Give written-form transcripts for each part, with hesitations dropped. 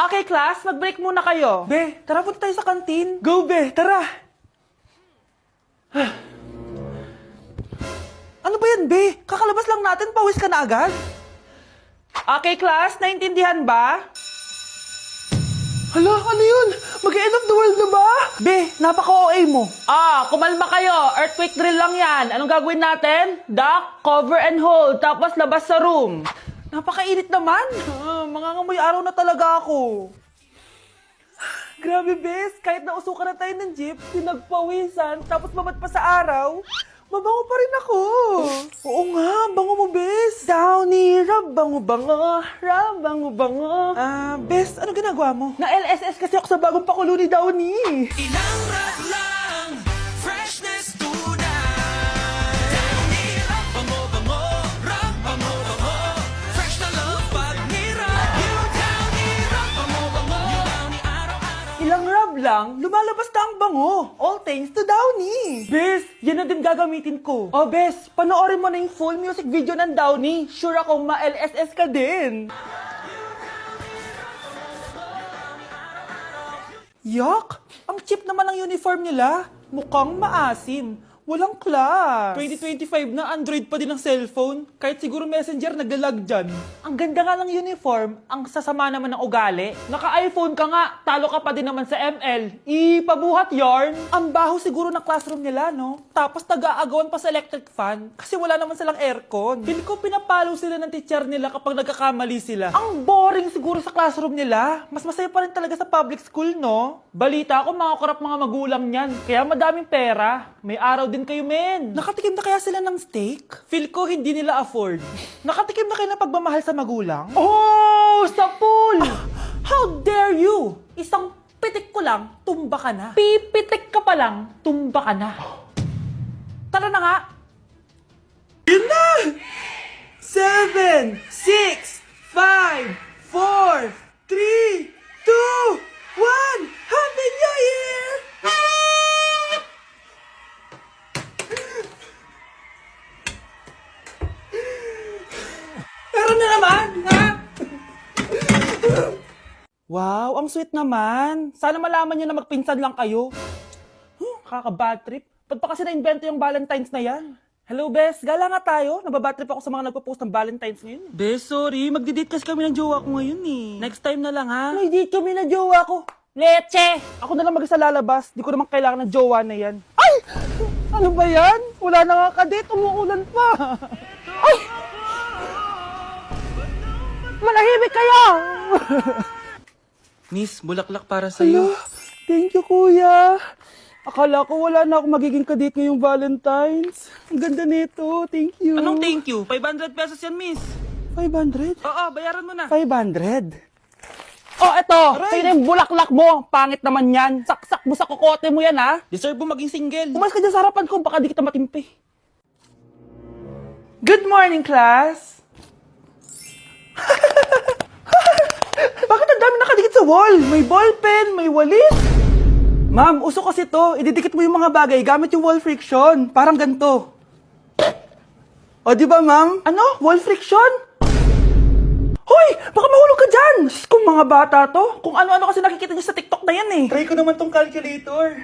Okay, class, mag-break muna kayo. Be, tara punta tayo sa kantin. Go, Be, tara. Ano ba yan, Be? Kakalabas lang natin, pawis ka na agad. Okay, class, naintindihan ba? Hala, ano yun? Mag-end of the world na ba? Be, napaka-OA mo. Kumalma kayo. Earthquake drill lang yan. Anong gagawin natin? Duck, cover and hold, tapos labas sa room. Napakainit naman. Mangangamoy araw na talaga ako. Grabe, Bes. Kahit nausukan na tayo ng jeep, pinagpawisan, tapos babad pa sa araw, mabango pa rin ako. Oo nga, bango mo, Bes. Downy, rabango-bango, rabango-bango. Bes, ano ginagawa mo? Na-LSS kasi ako sa bagong pakulo ni Downy. Ilang rap lang, freshness tunay. Downy, rap bango-bango, rap bango-bango. Fresh na love pag nirap. You Downy, rap bango-bango. You Downy araw-araw. Ilang rab lang, lumalabas na ang bango. All thanks to Downy. Bes, yan na din gagamitin ko. Oh, Bes, panoorin mo na yung full music video ng Downy. Sure ako ma-LSS ka din. Yak! Ang cheap naman ng uniform nila. Mukhang maasim. Walang class. 2025 na Android pa din ang cellphone. Kahit siguro Messenger naglalag dyan. Ang ganda nga ng uniform, ang sasama naman ng ugali. Naka-iPhone ka nga, talo ka pa din naman sa ML. Ipabuhat yarn. Ang baho siguro ng classroom nila, no? Tapos nag-aagawan pa sa electric fan kasi wala naman silang aircon. Pili ko pinapalo sila ng teacher nila kapag nagkakamali sila. Ang boring siguro sa classroom nila. Mas masaya pa rin talaga sa public school, no? Balita ko mga korap mga magulang niyan. Kaya madaming pera. May araw din kayo, men. Nakatikim na kaya sila ng steak? Feel ko hindi nila afford. Nakatikim na kayo ng pagmamahal sa magulang? Oh, sa pool! How dare you? Isang pitik ko lang, tumba ka na. Pipitik ka pa lang, tumba ka na. Tara na nga. Yun na! 7, 6, 5, 4, 3, 2, 1. Happy New Year! Meron na naman, ha? Wow, ang sweet naman. Sana malaman nyo na magpinsan lang kayo. Kakabad trip. Ba't pa kasi na-invento yung Valentine's na yan? Hello, Bes. Gala nga tayo. Nababad trip ako sa mga nagpo-post ng Valentine's ngayon. Bes, sorry. Magdi-date kasi kami ng jowa ko ngayon eh. Next time na lang, ha? May date kami ng jowa ko. Leche! Ako na lang mag-isa lalabas. Di ko naman kailangan ng jowa na yan. Ay! Ano ba yan? Wala na nga kadate. Umuulan pa. Ay! Manahimik kayo! Miss, bulaklak para sa'yo. Thank you, kuya. Akala ko wala na ako magiging kadate ngayong Valentine's. Ang ganda nito. Thank you. Anong thank you? 500 pesos yan, miss. 500? Oo, bayaran mo na. 500? Oh, eto, Aray! sa'yo na yung bulaklak mo. Pangit naman yan. Saksak mo sa kokote mo yan, ha? Deserve mo maging single. Umalis ka dyan sa harapan ko. Baka di kita matimpi. Good morning, class. Bakit ang dami nakadikit sa wall? May ballpen, may walis. Ma'am, uso kasi to. Ididikit mo yung mga bagay gamit yung wall friction. Parang ganito. O, di ba, ma'am? Ano? Wall friction? Hoy! Baka mahulog ka dyan! Sus, kung mga bata to. Kung ano-ano kasi nakikita niyo sa TikTok na yan eh. Try ko naman tong calculator.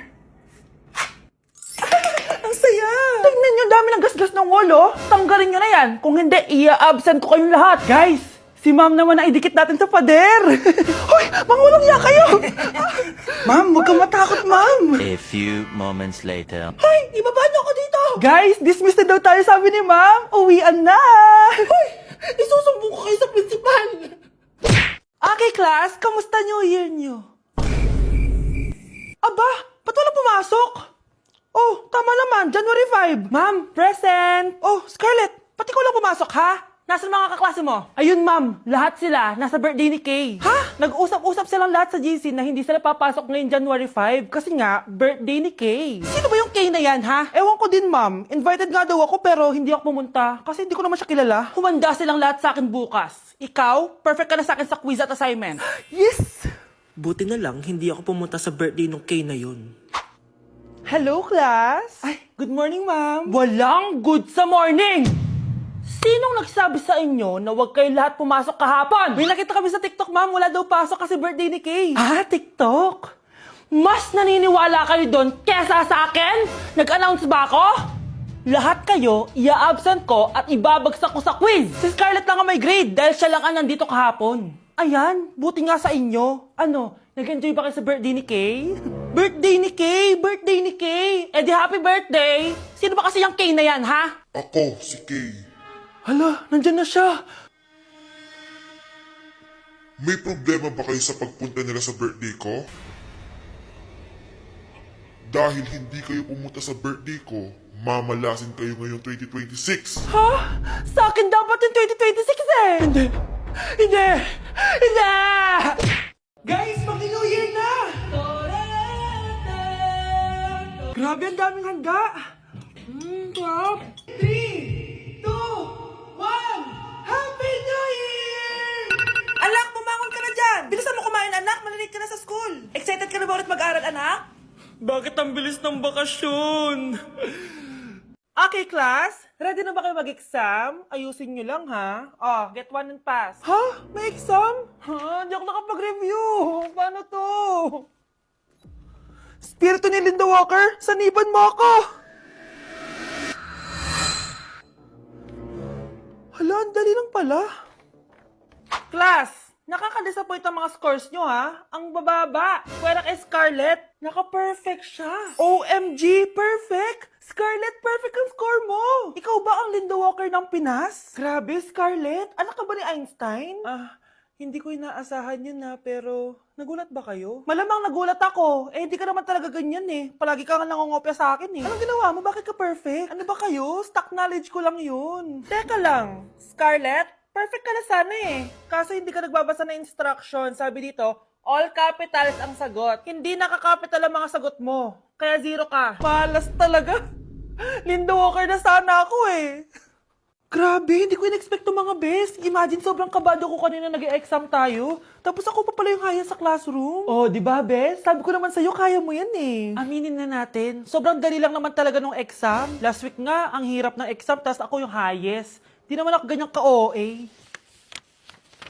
Ang saya! Tingnan niyo, dami ng gasgas ng wall, oh. Tanggalin niyo na yan. Kung hindi, i-absent ko kayong lahat. Guys, si ma'am naman na idikit natin sa pader. Hoy! Mangulong niya kayo! Ma'am, huwag kang matakot, ma'am. A few moments later. Hoy! Ibaba niyo ako dito! Guys, dismiss na daw tayo, sabi ni ma'am. Uwian na! Hoy! Isusumbong ko kayo sa principal! Okay, class. Kamusta New Year niyo? Aba, ba't wala pumasok? Oh, tama naman. January 5. Ma'am, present. Oh, Scarlett, pati ko lang pumasok, ha? Nasaan mga kaklase mo? Ayun, ma'am. Lahat sila nasa birthday ni Kay. Ha? Nag-usap-usap silang lahat sa GC na hindi sila papasok ngayong January 5 kasi nga, birthday ni Kay. Sino ba yung Kay na yan, ha? Ewan ko din, ma'am. Invited nga daw ako pero hindi ako pumunta kasi hindi ko naman siya kilala. Humanda silang lahat sa akin bukas. Ikaw, perfect ka na sa akin sa quiz at assignment. Yes! Buti na lang, hindi ako pumunta sa birthday nung Kay na yun. Hello, class? Ay, good morning, ma'am. Walang good sa morning! Sinong nagsabi sa inyo na huwag kayo lahat pumasok kahapon? May nakita kami sa TikTok, ma'am. Wala daw pasok kasi birthday ni Kay. Ah, TikTok? Mas naniniwala kayo doon kesa sa akin? Nag-announce ba ako? Lahat kayo, ia-absent ko at ibabagsak ko sa quiz. Si Scarlett lang ang may grade dahil siya lang ang nandito kahapon. Ayan, buti nga sa inyo. Ano, nag-enjoy ba kayo sa birthday ni Kay? Birthday ni Kay! Birthday ni Kay! Eh di happy birthday! Sino ba kasi yung Kay na yan, ha? Ako, si Kay. Hala, nandyan na siya. May problema ba kayo sa pagpunta nila sa birthday ko? Dahil hindi kayo pumunta sa birthday ko, mamalasin kayo ngayong 2026. Ha? Sa akin dapat yung 2026 eh! Hindi! Hindi! Hindi! Guys, mag-New Year na! Grabe, ang daming handa! Top! 3, 2, 1! Happy New Year! Anak, bumangon ka na dyan! Bilisan mo kumain, anak! Malilate ka na sa school! Excited ka na ba ulit mag-aral, anak? Bakit ang bilis ng bakasyon? Okay, class. Ready na ba kayo mag-exam? Ayusin nyo lang, ha? Oh, get 1 and pass. Ha? May exam? Ha? Hindi ako nakapag-review. Paano to? Spiritu ni Linda Walker, saniban mo ako! Hala, ang dali lang pala. Class, nakaka-disappoint ang mga scores nyo, ha? Ang bababa. Pwera kay Scarlett. Naka-perfect siya. OMG, perfect! Scarlett, perfect ang score mo! Ikaw ba ang Linda Walker ng Pinas? Grabe, Scarlett. Anak ka ba ni Einstein? Hindi ko inaasahan yun na, pero nagulat ba kayo? Malamang nagulat ako. Eh, hindi ka naman talaga ganyan eh. Palagi ka nga nangongopya sa akin eh. Anong ginawa mo? Bakit ka perfect? Ano ba kayo? Stock knowledge ko lang yun. Teka lang, Scarlett, perfect ka na sana eh. Kaso hindi ka nagbabasa ng instruction. Sabi dito, all capitals ang sagot. Hindi nakakapital ang mga sagot mo. Kaya 0 ka. Malas talaga. Linda Walker na sana ako eh. Grabe, hindi ko in-expect to mga best. Imagine, sobrang kabado ko kanina nag-exam tayo. Tapos ako pa pala yung haya sa classroom. Oh, di ba, best? Sabi ko naman sa'yo, kaya mo yan eh. Aminin na natin. Sobrang dali lang naman talaga nung exam. Last week nga, ang hirap ng exam, tapos ako yung highest. Di naman ako ganyang ka-OA.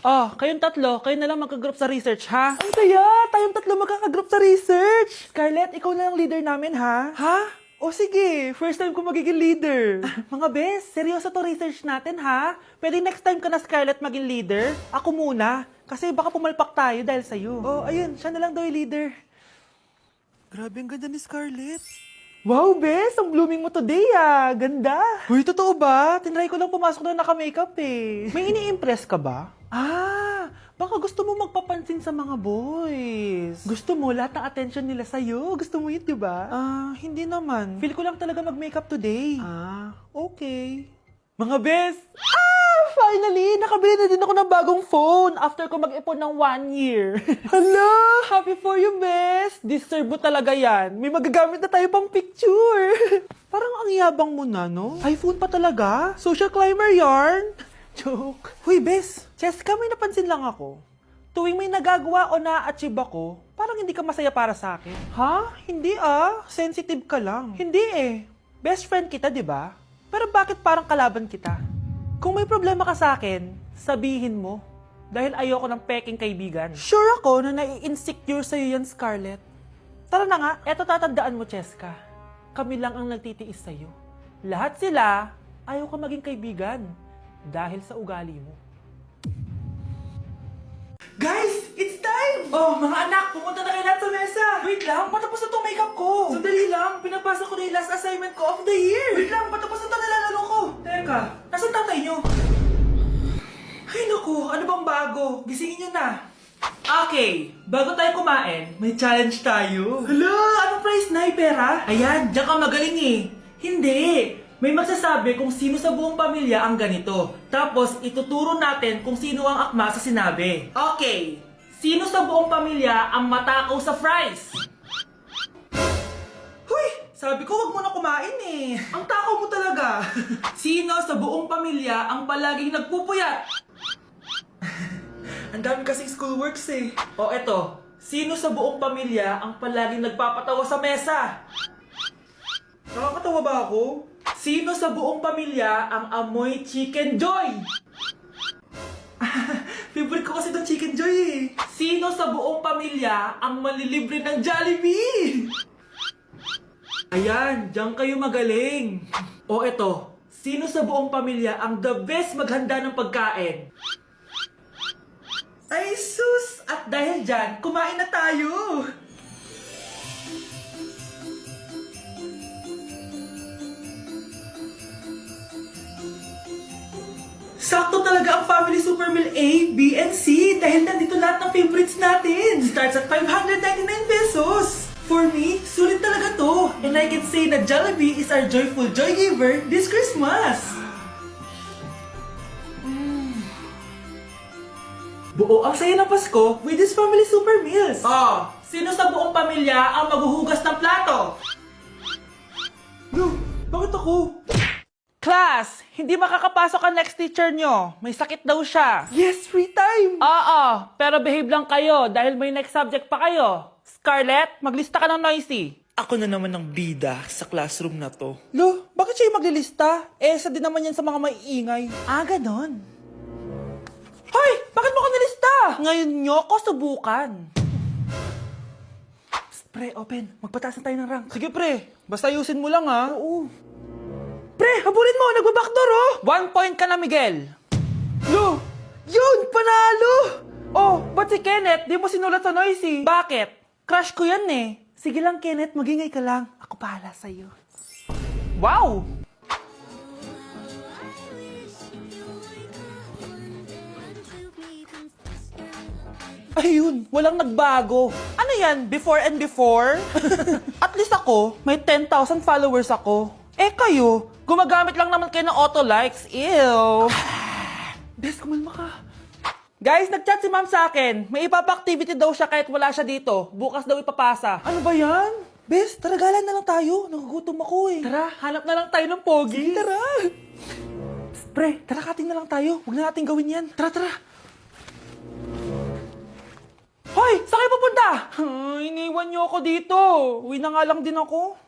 Oh, kayong tatlo, kayo na lang magka-group sa research, ha? Ang saya! Tayong tatlo magkaka-group sa research! Scarlett, ikaw na lang leader namin, ha? Ha? O sige, first time ko magiging leader. Mga bes, seryoso to research natin, ha? Pwede next time ka na, Scarlett, maging leader? Ako muna, kasi baka pumalpak tayo dahil sa'yo. Oh, ayun, siya na lang daw yung leader. Grabe, ang ganda ni Scarlett. Wow, bes, ang blooming mo today, ah. Ganda. Uy, totoo ba? Tinry ko lang pumasok na naka-makeup, eh. May ini-impress ka ba? Baka gusto mo magpapansin sa mga boys. Gusto mo lahat ng attention nila sa'yo. Gusto mo yun, di ba? Hindi naman. Feel ko lang talaga mag-makeup today. Okay. Mga bes! Finally! Nakabili na din ako ng bagong phone after ko mag-ipon ng 1 year. Hala! Happy for you, bes! Deserve mo talaga yan. May magagamit na tayo pang picture. Parang ang yabang mo na, no? iPhone pa talaga? Social climber yarn? Joke. Huy, bes! Cheska, may napansin lang ako. Tuwing may nagagawa o na-achieve ako, parang hindi ka masaya para sa akin. Ha? Hindi Sensitive ka lang. Hindi eh. Best friend kita, di ba? Pero bakit parang kalaban kita? Kung may problema ka sa akin, sabihin mo. Dahil ayoko ng peking kaibigan. Sure ako na nai-insecure sa'yo yan, Scarlett. Tara na nga, eto tatandaan mo, Cheska. Kami lang ang nagtitiis sa'yo. Lahat sila, ayaw ka maging kaibigan. Dahil sa ugali mo. Guys, it's time! Oh, mga anak, pumunta na kayo lahat sa mesa! Wait lang, patapos na itong makeup ko! Sandali lang, pinapasa ko na yung last assignment ko of the year! Wait lang, patapos na ito nalalaro ko! Teka, nasan tatay nyo? Ay naku, ano bang bago? Gisingin nyo na! Okay, bago tayo kumain, may challenge tayo. Hala, anong prize na? Pera? Ayan, diyan ka magaling eh. Hindi! May magsasabi kung sino sa buong pamilya ang ganito. Tapos, ituturo natin kung sino ang akma sa sinabi. Okay. Sino sa buong pamilya ang matakaw sa fries? Huy! Sabi ko, wag mo na kumain eh. Ang takaw mo talaga. Sino sa buong pamilya ang palaging nagpupuyat? Ang dami kasing schoolworks eh. O eto, sino sa buong pamilya ang palaging nagpapatawa sa mesa? Nakakatawa ba ako? Sino sa buong pamilya ang amoy Chicken Joy? Favorite ko kasi itong Chicken Joy eh. Sino sa buong pamilya ang malilibre ng Jollibee? Ayan, diyan kayo magaling. O eto, sino sa buong pamilya ang the best maghanda ng pagkain? Ay sus! At dahil dyan, kumain na tayo! Sakto talaga ang Family Super Meal A, B, and C dahil nandito lahat ng favorites natin. Starts at 599 pesos. For me, sulit talaga to. And I can say na Jollibee is our joyful joy giver this Christmas. Buo ang saya ng Pasko with this Family Super Meals. Oh, sino sa buong pamilya ang maghuhugas ng plato? No, bakit ako? Class, hindi makakapasok ang next teacher nyo. May sakit daw siya. Yes, free time! Oo, pero behave lang kayo dahil may next subject pa kayo. Scarlett, maglista ka ng noisy. Ako na naman ang bida sa classroom na to. Lo, bakit siya yung maglilista? Eh, isa din naman yan sa mga maiingay. Ah, ganon. Hoy! Bakit mo ko nilista? Ngayon nyo ko subukan. Psst, pre, open. Magpataas na tayo ng rank. Sige, pre. Basta ayusin mo lang, ha? Oo. Pre, habulin mo! Nagbabackdoor, oh! 1 point ka na, Miguel. Lo! Yun! Panalo! Oh, ba't si Kenneth di mo sinulat sa noisy? Bakit? Crush ko yan eh. Sige lang, Kenneth. Magingay ka lang. Ako pahala sa'yo. Wow! Ayun, walang nagbago. Ano yan? Before and before? At least ako, may 10,000 followers ako. Eh kayo, gumagamit lang naman kayo ng auto likes. Ew. Bes, kumalma ka. Guys, nag-chat si ma'am sa akin. May ipapa-activity daw siya kahit wala siya dito. Bukas daw ipapasa. Ano ba yan? Bes, tara galan na lang tayo. Nagugutom ako eh. Tara, hanap na lang tayo ng pogi. Sige, tara. Psst, pre, tara kating na lang tayo. Huwag na natin gawin yan. Tara, tara. Hoy! Saan kayo pupunta? Iniwan niyo ako dito. Uwi na nga lang din ako.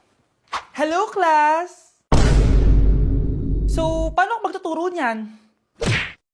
Hello, class! So, paano ako magtuturo niyan?